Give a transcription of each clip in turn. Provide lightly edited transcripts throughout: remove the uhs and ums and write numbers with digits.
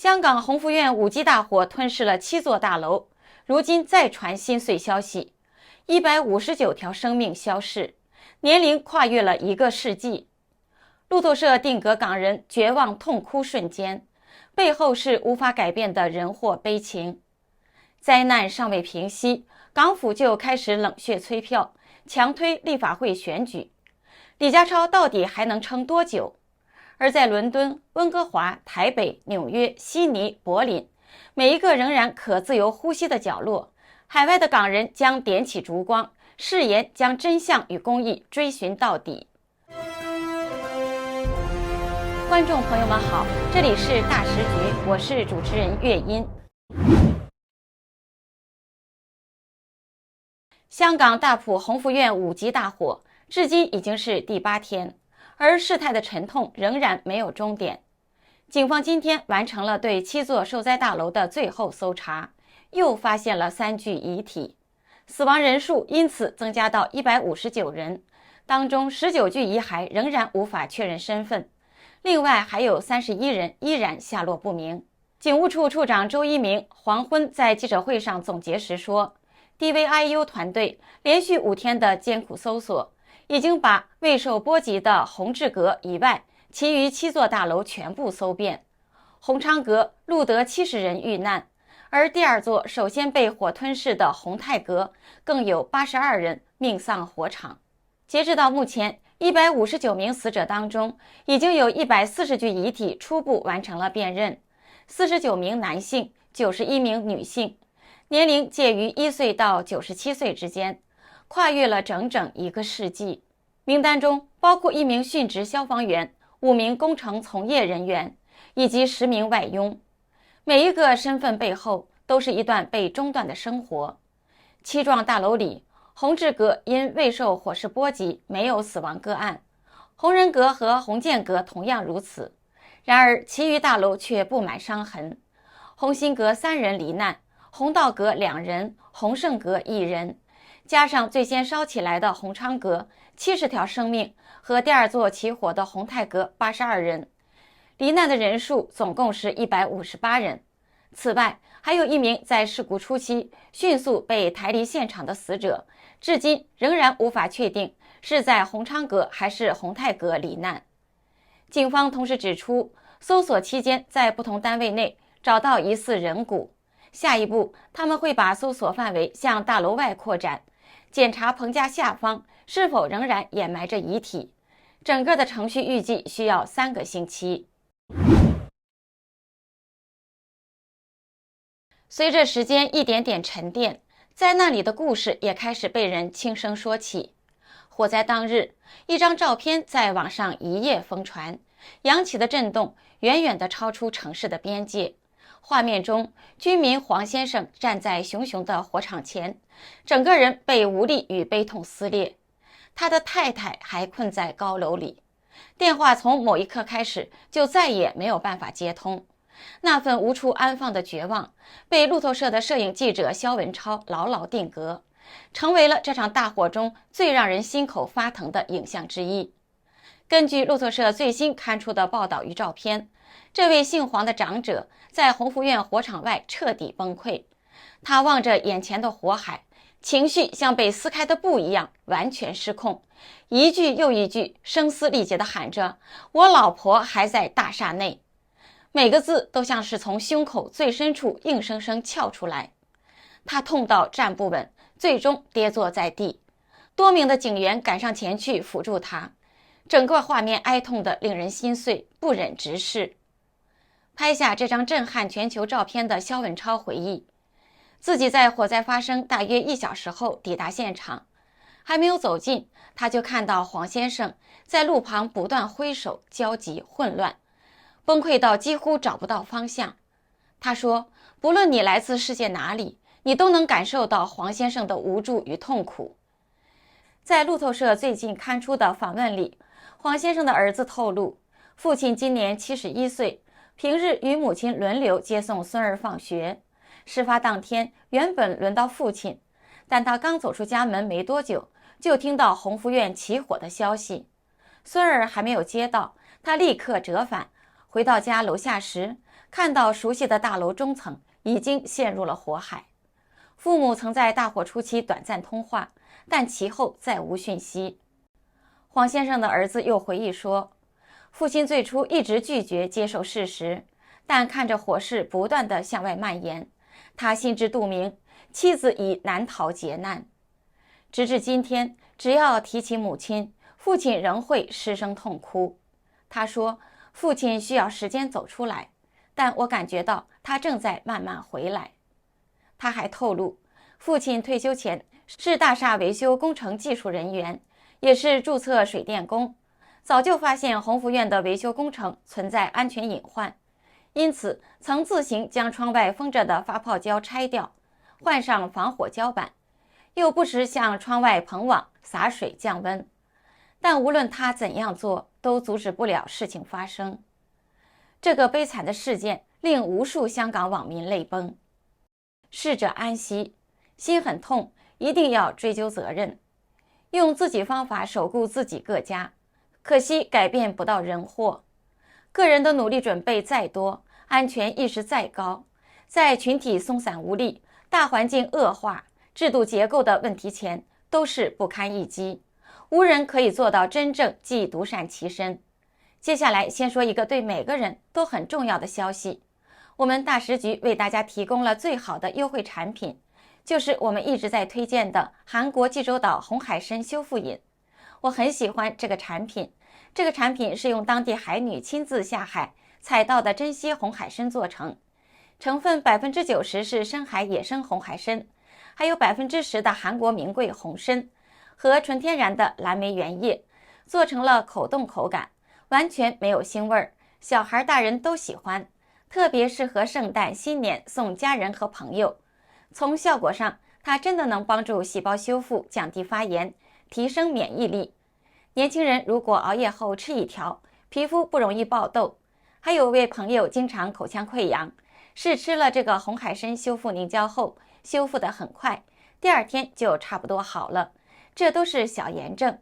香港宏福苑5G 大火吞噬了7座大楼，如今再传心碎消息，159条生命消逝，年龄跨越了1个世纪。路透社定格港人绝望痛哭瞬间，背后是无法改变的人祸悲情。灾难尚未平息，港府就开始冷血催票，强推立法会选举。李家超到底还能撑多久？而在伦敦、温哥华、台北、纽约、悉尼、柏林，每一个仍然可自由呼吸的角落，海外的港人将点起烛光，誓言将真相与公义追寻到底。观众朋友们好，这里是大时局，我是主持人岳音。香港大埔宏福苑5级大火，至今已经是第8天。而事态的沉痛仍然没有终点。警方今天完成了对7座受灾大楼的最后搜查，又发现了3具遗体，死亡人数因此增加到159人，当中19具遗骸仍然无法确认身份，另外还有31人依然下落不明。警务处处长周一鸣黄昏在记者会上总结时说， DVIU 团队连续5天的艰苦搜索，已经把未受波及的宏志阁以外其余7座大楼全部搜遍。宏昌阁录得70人遇难，而第2座首先被火吞噬的宏泰阁更有82人命丧火场。截至到目前，159名死者当中，已经有140具遗体初步完成了辨认，49名男性，91名女性，年龄介于1岁到97岁之间，跨越了整整1个世纪。名单中包括1名殉职消防员、5名工程从业人员以及10名外佣，每一个身份背后都是一段被中断的生活。7幢大楼里，宏志阁因未受火势波及，没有死亡个案，宏仁阁和宏建阁同样如此。然而其余大楼却布满伤痕，宏新阁3人罹难，宏道阁2人，宏盛阁1人，加上最先烧起来的宏昌阁70条生命和第2座起火的宏泰阁82人，罹难的人数总共是158人。此外，还有1名在事故初期迅速被抬离现场的死者，至今仍然无法确定是在宏昌阁还是宏泰阁罹难。警方同时指出，搜索期间在不同单位内找到疑似人骨，下一步他们会把搜索范围向大楼外扩展，检查棚架下方是否仍然掩埋着遗体。整个的程序预计需要3个星期。随着时间一点点沉淀，灾难里的故事也开始被人轻声说起。火灾当日，一张照片在网上一夜疯传，扬起的震动远远地超出城市的边界。画面中，居民黄先生站在熊熊的火场前，整个人被无力与悲痛撕裂。他的太太还困在高楼里，电话从某一刻开始就再也没有办法接通。那份无处安放的绝望，被路透社的摄影记者肖文超牢牢定格，成为了这场大火中最让人心口发疼的影像之一。根据路透社最新刊出的报道与照片，这位姓黄的长者在宏福苑火场外彻底崩溃，他望着眼前的火海，情绪像被撕开的布一样完全失控，一句又一句声嘶力竭地喊着：“我老婆还在大厦内。”每个字都像是从胸口最深处硬生生撬出来。他痛到站不稳，最终跌坐在地。多名的警员赶上前去扶住他，整个画面哀痛得令人心碎，不忍直视。拍下这张震撼全球照片的肖文超回忆，自己在火灾发生大约1小时后抵达现场，还没有走近，他就看到黄先生在路旁不断挥手，焦急混乱，崩溃到几乎找不到方向。他说，不论你来自世界哪里，你都能感受到黄先生的无助与痛苦。在路透社最近刊出的访问里，黄先生的儿子透露，父亲今年71岁，平日与母亲轮流接送孙儿放学。事发当天原本轮到父亲，但他刚走出家门没多久，就听到宏福苑起火的消息。孙儿还没有接到，他立刻折返，回到家楼下时，看到熟悉的大楼中层已经陷入了火海。父母曾在大火初期短暂通话，但其后再无讯息。黄先生的儿子又回忆说，父亲最初一直拒绝接受事实，但看着火势不断地向外蔓延，他心知肚明，妻子已难逃劫难。直至今天，只要提起母亲，父亲仍会失声痛哭。他说，父亲需要时间走出来，但我感觉到他正在慢慢回来。他还透露，父亲退休前是大厦维修工程技术人员，也是注册水电工，早就发现鸿福苑的维修工程存在安全隐患，因此曾自行将窗外封着的发泡胶拆掉，换上防火胶板，又不时向窗外棚网洒水降温。但无论他怎样做，都阻止不了事情发生。这个悲惨的事件令无数香港网民泪崩。逝者安息，心很痛，一定要追究责任，用自己方法守护自己各家，可惜改变不到人祸。个人的努力准备再多，安全意识再高，在群体松散无力、大环境恶化、制度结构的问题前，都是不堪一击，无人可以做到真正既独善其身。接下来先说一个对每个人都很重要的消息，我们大食局为大家提供了最好的优惠产品，就是我们一直在推荐的韩国济州岛红海参修复饮。我很喜欢这个产品，这个产品是用当地海女亲自下海采到的珍稀红海参做成，成分90%是深海野生红海参，还有10%的韩国名贵红参和纯天然的蓝莓原叶，做成了口动口感，完全没有腥味儿，小孩大人都喜欢，特别适合圣诞新年送家人和朋友。从效果上，它真的能帮助细胞修复，降低发炎，提升免疫力。年轻人如果熬夜后吃一条，皮肤不容易爆痘。还有位朋友经常口腔溃疡，试吃了这个红海参修复凝胶后，修复得很快，第二天就差不多好了。这都是小炎症。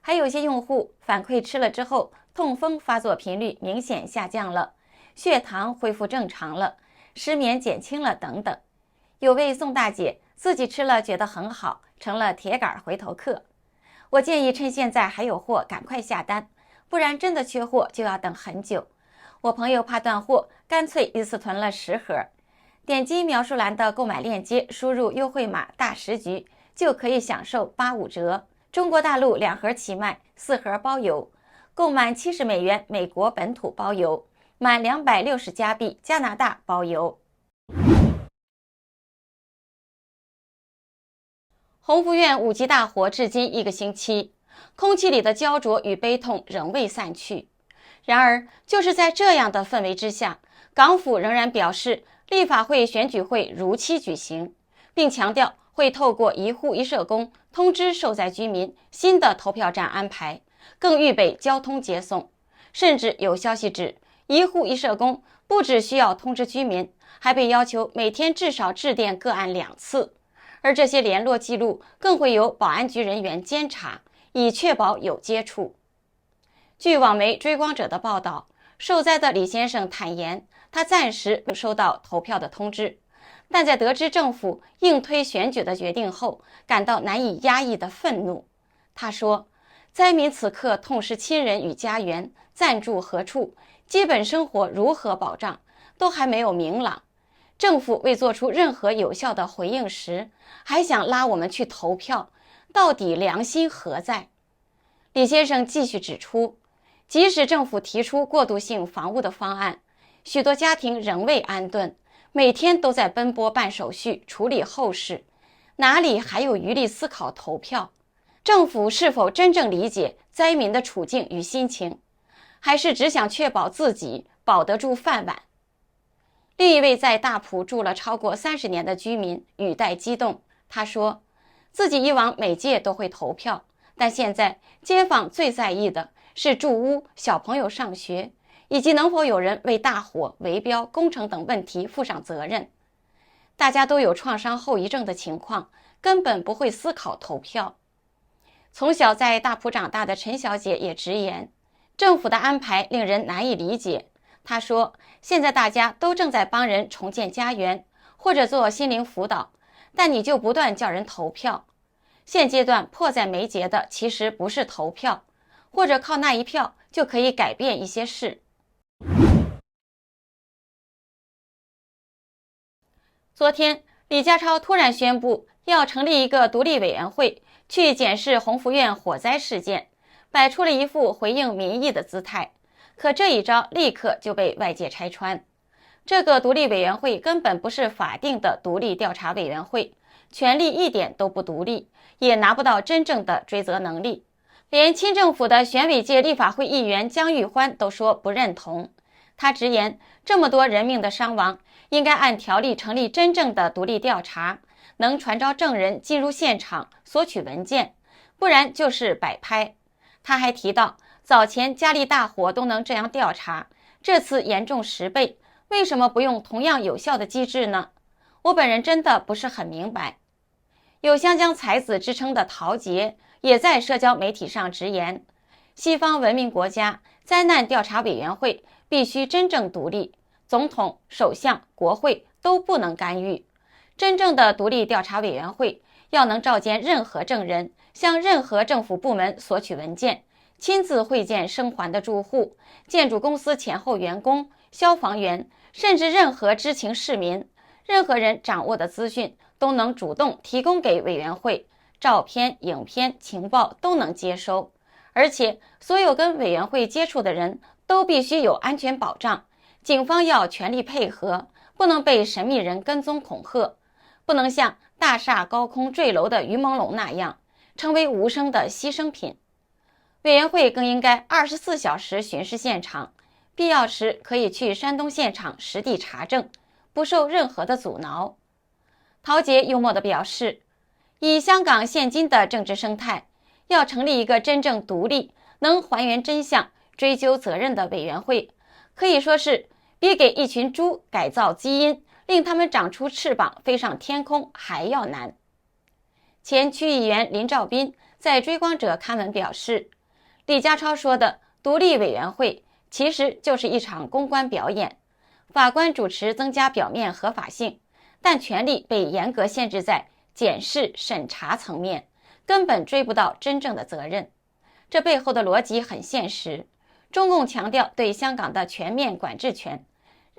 还有些用户反馈吃了之后，痛风发作频率明显下降了，血糖恢复正常了，失眠减轻了等等。有位宋大姐自己吃了觉得很好，成了铁杆回头客。我建议趁现在还有货赶快下单，不然真的缺货就要等很久。我朋友怕断货，干脆一次囤了10盒。点击描述栏的购买链接，输入优惠码大食局，就可以享受85折。中国大陆2盒起卖，4盒包邮，购满$70美国本土包邮，满260加币加拿大包邮。鸿福苑5级大火至今1个星期，空气里的焦灼与悲痛仍未散去。然而，就是在这样的氛围之下，港府仍然表示立法会选举会如期举行，并强调会透过一户一社工通知受灾居民新的投票站安排，更预备交通接送。甚至有消息指，一户一社工不只需要通知居民，还被要求每天至少致电个案2次，而这些联络记录更会由保安局人员监察，以确保有接触。据网媒追光者的报道，受灾的李先生坦言，他暂时没收到投票的通知，但在得知政府硬推选举的决定后，感到难以压抑的愤怒。他说，灾民此刻痛失亲人与家园，暂住何处，基本生活如何保障，都还没有明朗。政府未做出任何有效的回应时，还想拉我们去投票，到底良心何在？李先生继续指出，即使政府提出过渡性房屋的方案，许多家庭仍未安顿，每天都在奔波办手续、处理后事，哪里还有余力思考投票？政府是否真正理解灾民的处境与心情，还是只想确保自己保得住饭碗？另一位在大埔住了超过30年的居民语带激动，他说，自己以往每届都会投票，但现在街坊最在意的是住屋、小朋友上学，以及能否有人为大火、围标、工程等问题负上责任。大家都有创伤后遗症的情况，根本不会思考投票。从小在大埔长大的陈小姐也直言，政府的安排令人难以理解，他说，现在大家都正在帮人重建家园，或者做心灵辅导，但你就不断叫人投票。现阶段迫在眉睫的其实不是投票，或者靠那一票就可以改变一些事。昨天，李家超突然宣布要成立一个独立委员会，去检视鸿福苑火灾事件，摆出了一副回应民意的姿态。可这一招立刻就被外界拆穿，这个独立委员会根本不是法定的独立调查委员会，权力一点都不独立，也拿不到真正的追责能力。连亲政府的选委界立法会议员姜玉欢都说不认同。他直言，这么多人命的伤亡，应该按条例成立真正的独立调查，能传召证人进入现场索取文件，不然就是摆拍。他还提到，早前嘉利大火都能这样调查，这次严重10倍，为什么不用同样有效的机制呢？我本人真的不是很明白。有湘江才子之称的陶杰也在社交媒体上直言，西方文明国家灾难调查委员会必须真正独立，总统、首相、国会都不能干预。真正的独立调查委员会要能召见任何证人，向任何政府部门索取文件，亲自会见生还的住户、建筑公司前后员工、消防员，甚至任何知情市民，任何人掌握的资讯都能主动提供给委员会，照片、影片、情报都能接收。而且所有跟委员会接触的人都必须有安全保障，警方要全力配合，不能被神秘人跟踪恐吓，不能像大厦高空坠楼的于朦胧那样成为无声的牺牲品。委员会更应该24小时巡视现场，必要时可以去山东现场实地查证，不受任何的阻挠。陶杰幽默地表示，以香港现今的政治生态，要成立一个真正独立、能还原真相、追究责任的委员会，可以说是比给一群猪改造基因，令他们长出翅膀飞上天空还要难。前区议员林兆斌在追光者刊文表示，李家超说的独立委员会其实就是一场公关表演，法官主持增加表面合法性，但权力被严格限制在检视审查层面，根本追不到真正的责任。这背后的逻辑很现实，中共强调对香港的全面管制权，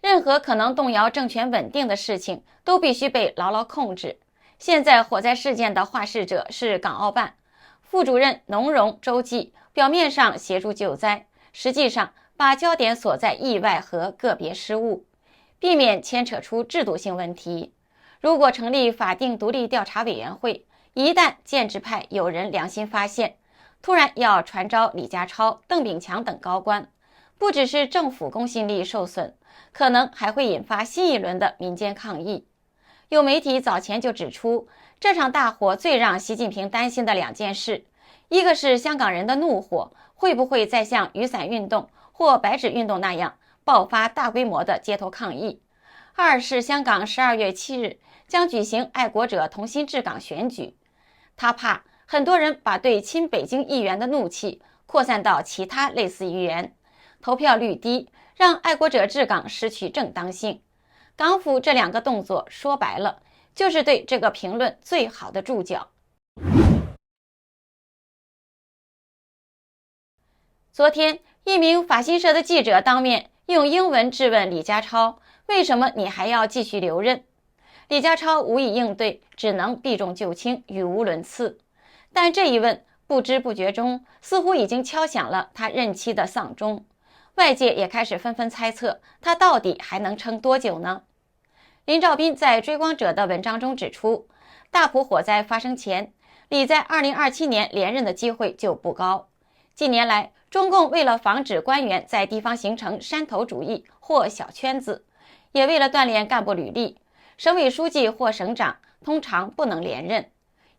任何可能动摇政权稳定的事情都必须被牢牢控制。现在火灾事件的话事者是港澳办副主任农荣周记，表面上协助救灾，实际上把焦点锁在意外和个别失误，避免牵扯出制度性问题。如果成立法定独立调查委员会，一旦建制派有人良心发现，突然要传召李家超、邓炳强等高官，不只是政府公信力受损，可能还会引发新一轮的民间抗议。有媒体早前就指出，这场大火最让习近平担心的2件事，一个是香港人的怒火会不会再像雨伞运动或白纸运动那样爆发大规模的街头抗议；二是香港12月7日将举行爱国者同心治港选举，他怕很多人把对亲北京议员的怒气扩散到其他类似议员，投票率低，让爱国者治港失去正当性。港府这2个动作说白了，就是对这个评论最好的注脚。昨天，一名法新社的记者当面用英文质问李家超，为什么你还要继续留任？李家超无以应对，只能避重就轻，语无伦次。但这一问不知不觉中似乎已经敲响了他任期的丧钟，外界也开始纷纷猜测他到底还能撑多久呢？林兆斌在追光者的文章中指出，大埔火灾发生前，李在2027年连任的机会就不高。近年来，中共为了防止官员在地方形成山头主义或小圈子，也为了锻炼干部履历，省委书记或省长通常不能连任。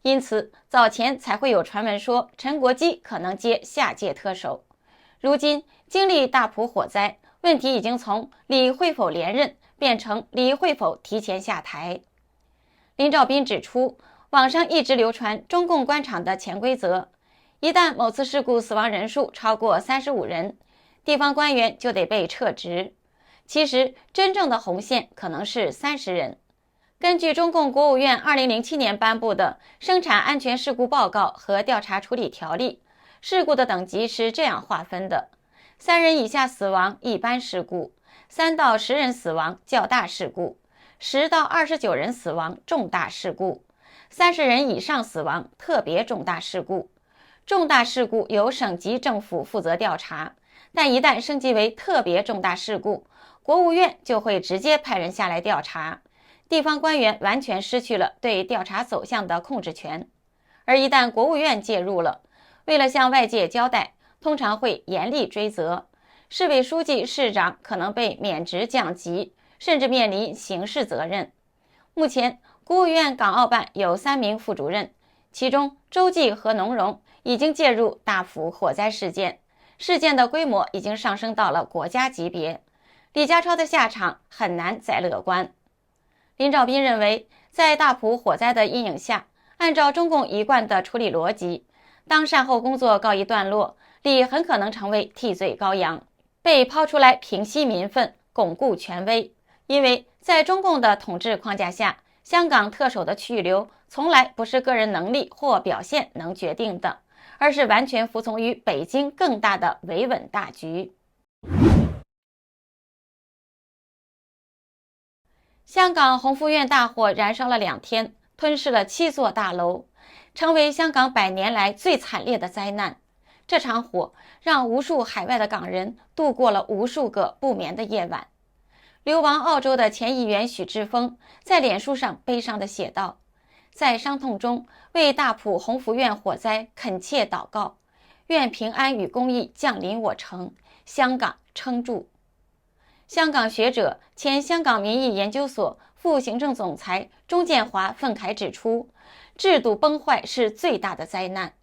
因此，早前才会有传闻说陈国基可能接下届特首。如今经历大埔火灾，问题已经从李会否连任变成李会否提前下台。林兆斌指出，网上一直流传中共官场的潜规则，一旦某次事故死亡人数超过35人，地方官员就得被撤职。其实真正的红线可能是30人。根据中共国务院2007年颁布的《生产安全事故报告和调查处理条例》，事故的等级是这样划分的：3人以下死亡一般事故，3到10人死亡较大事故，10到29人死亡重大事故，30人以上死亡特别重大事故。重大事故由省级政府负责调查，但一旦升级为特别重大事故，国务院就会直接派人下来调查，地方官员完全失去了对调查走向的控制权。而一旦国务院介入了，为了向外界交代，通常会严厉追责，市委书记、市长可能被免职降级，甚至面临刑事责任。目前，国务院港澳办有3名副主任，其中周济和农荣已经介入大埔火灾事件，事件的规模已经上升到了国家级别。李家超的下场很难再乐观。林兆斌认为，在大埔火灾的阴影下，按照中共一贯的处理逻辑，当善后工作告一段落，李很可能成为替罪羔羊，被抛出来平息民愤，巩固权威。因为在中共的统治框架下，香港特首的去留从来不是个人能力或表现能决定的，而是完全服从于北京更大的维稳大局。香港宏福苑大火燃烧了2天，吞噬了7座大楼，成为香港100年来最惨烈的灾难。这场火让无数海外的港人度过了无数个不眠的夜晚。流亡澳洲的前议员许志峰在脸书上悲伤地写道：“在伤痛中为大埔宏福苑火灾恳切祷告，愿平安与公义降临我城，香港撑住。”香港学者、前香港民意研究所副行政总裁钟建华愤慨指出，制度崩坏是最大的灾难。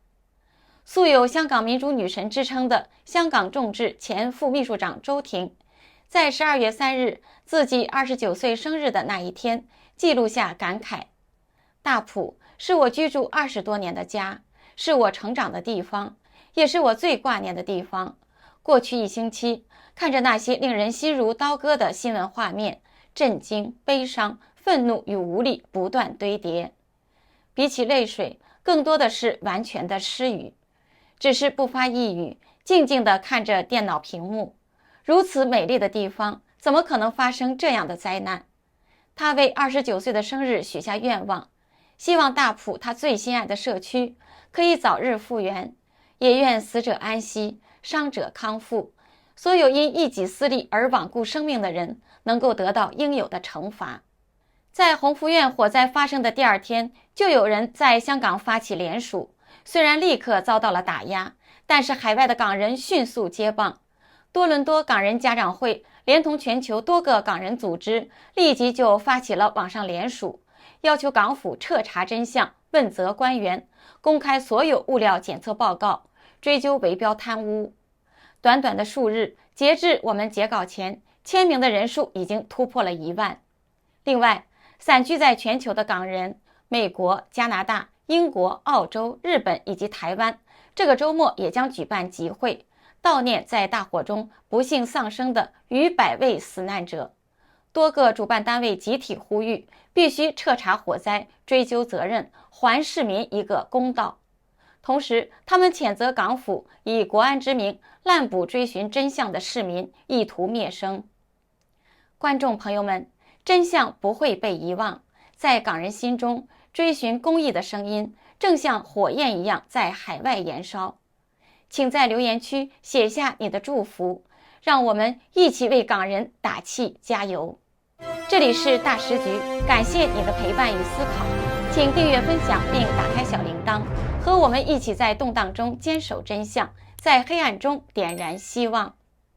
素有香港民主女神之称的香港众志前副秘书长周庭，在12月3日自己29岁生日的那一天，记录下感慨：大埔是我居住20多年的家，是我成长的地方，也是我最挂念的地方。过去1星期，看着那些令人心如刀割的新闻画面，震惊、悲伤、愤怒与无力不断堆叠。比起泪水，更多的是完全的失语，只是不发一语，静静地看着电脑屏幕。如此美丽的地方，怎么可能发生这样的灾难？他为29岁的生日许下愿望，希望大埔他最心爱的社区可以早日复原，也愿死者安息，伤者康复，所有因一己私利而罔顾生命的人能够得到应有的惩罚。在宏福苑火灾发生的第2天，就有人在香港发起联署，虽然立刻遭到了打压，但是海外的港人迅速接棒。多伦多港人家长会连同全球多个港人组织，立即就发起了网上联署，要求港府彻查真相，问责官员，公开所有物料检测报告，追究围标贪污。短短的数日，截至我们截稿前，签名的人数已经突破了1万。另外，散居在全球的港人，美国、加拿大、英国、澳洲、日本以及台湾，这个周末也将举办集会，悼念在大火中不幸丧生的逾100位死难者。多个主办单位集体呼吁，必须彻查火灾，追究责任，还市民一个公道。同时，他们谴责港府以国安之名滥捕追寻真相的市民，意图灭声。观众朋友们，真相不会被遗忘，在港人心中，追寻公义的声音正像火焰一样在海外燃烧。请在留言区写下你的祝福，让我们一起为港人打气加油。这里是大时局，感谢你的陪伴与思考，请订阅分享并打开小铃铛，和我们一起在动荡中坚守真相，在黑暗中点燃希望。